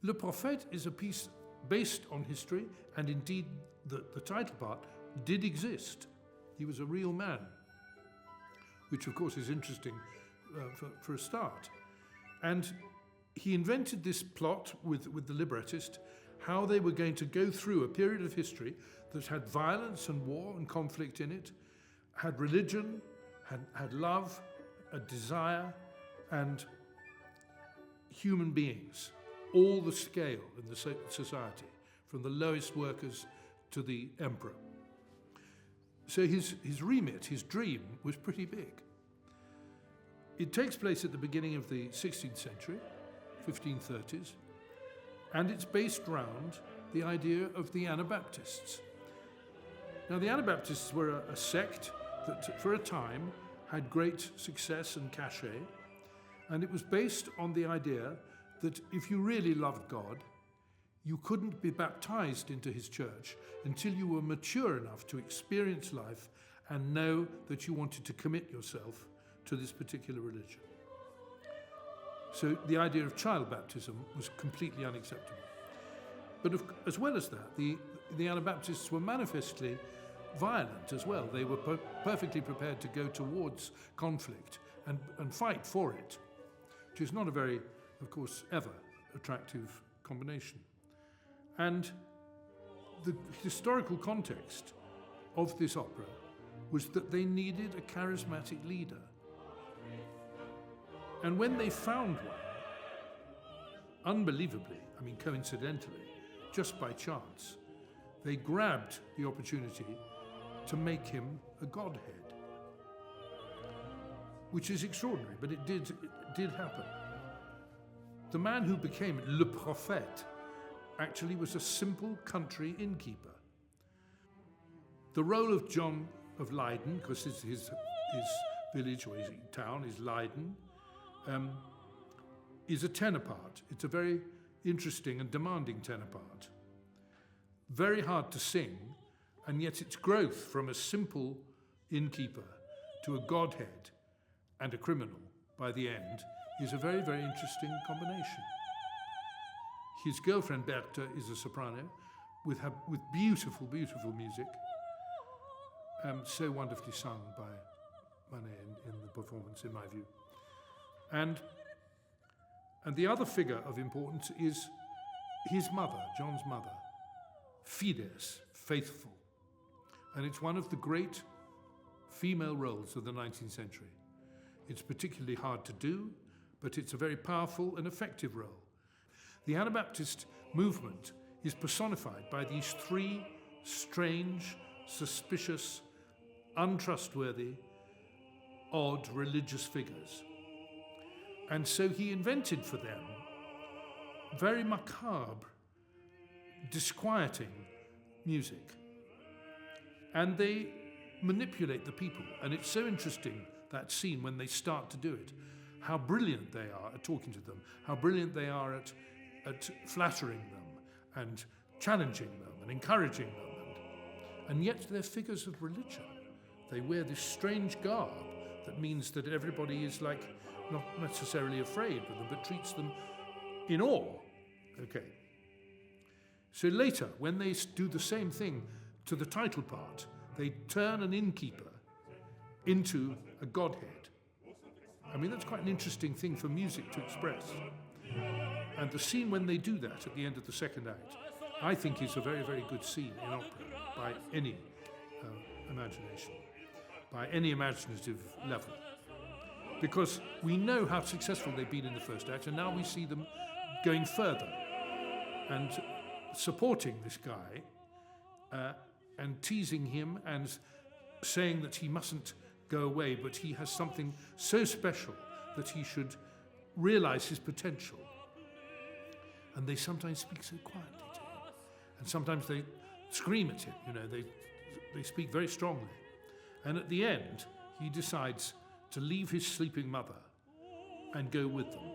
Le Prophète is a piece based on history, and indeed the title part did exist. He was a real man, which of course is interesting for a start. And he invented this plot with the librettist, how they were going to go through a period of history that had violence and war and conflict in it, had religion, had love, a desire, and human beings, all the scale in the society, from the lowest workers to the emperor. So his remit, his dream, was pretty big. It takes place at the beginning of the 16th century, 1530s, and it's based around the idea of the Anabaptists. Now, the Anabaptists were a sect that, for a time, had great success and cachet, and it was based on the idea that if you really loved God, you couldn't be baptized into his church until you were mature enough to experience life and know that you wanted to commit yourself to this particular religion. So the idea of child baptism was completely unacceptable. But as well as that, the Anabaptists were manifestly violent as well. They were perfectly prepared to go towards conflict and fight for it, which is not a very, of course, ever attractive combination. And the historical context of this opera was that they needed a charismatic leader. And when they found one, unbelievably, coincidentally, just by chance, they grabbed the opportunity to make him a godhead, which is extraordinary, but it did happen. The man who became Le Prophète actually was a simple country innkeeper. The role of John of Leyden, because his village or his town is Leyden, is a tenor part. It's a very interesting and demanding tenor part. Very hard to sing, and yet its growth from a simple innkeeper to a godhead and a criminal by the end is a very, very interesting combination. His girlfriend Bertha is a soprano with beautiful, beautiful music, so wonderfully sung by Manet in the performance, in my view. And the other figure of importance is his mother, John's mother, Fides, faithful. And it's one of the great female roles of the 19th century. It's particularly hard to do, but it's a very powerful and effective role. The Anabaptist movement is personified by these three strange, suspicious, untrustworthy, odd religious figures. And so he invented for them very macabre, disquieting music. And they manipulate the people. And it's so interesting, that scene when they start to do it, how brilliant they are at talking to them, how brilliant they are at flattering them and challenging them and encouraging them. And yet they're figures of religion. They wear this strange garb that means that everybody is not necessarily afraid of them, but treats them in awe. Okay. So later, when they do the same thing to the title part, they turn an innkeeper into a godhead. That's quite an interesting thing for music to express. And the scene when they do that at the end of the second act, I think is a very, very good scene in opera by any imagination, by any imaginative level. Because we know how successful they've been in the first act, and now we see them going further and supporting this guy and teasing him and saying that he mustn't go away, but he has something so special that he should realize his potential. And they sometimes speak so quietly to him, and sometimes they scream at him. They speak very strongly. And at the end, he decides to leave his sleeping mother and go with them.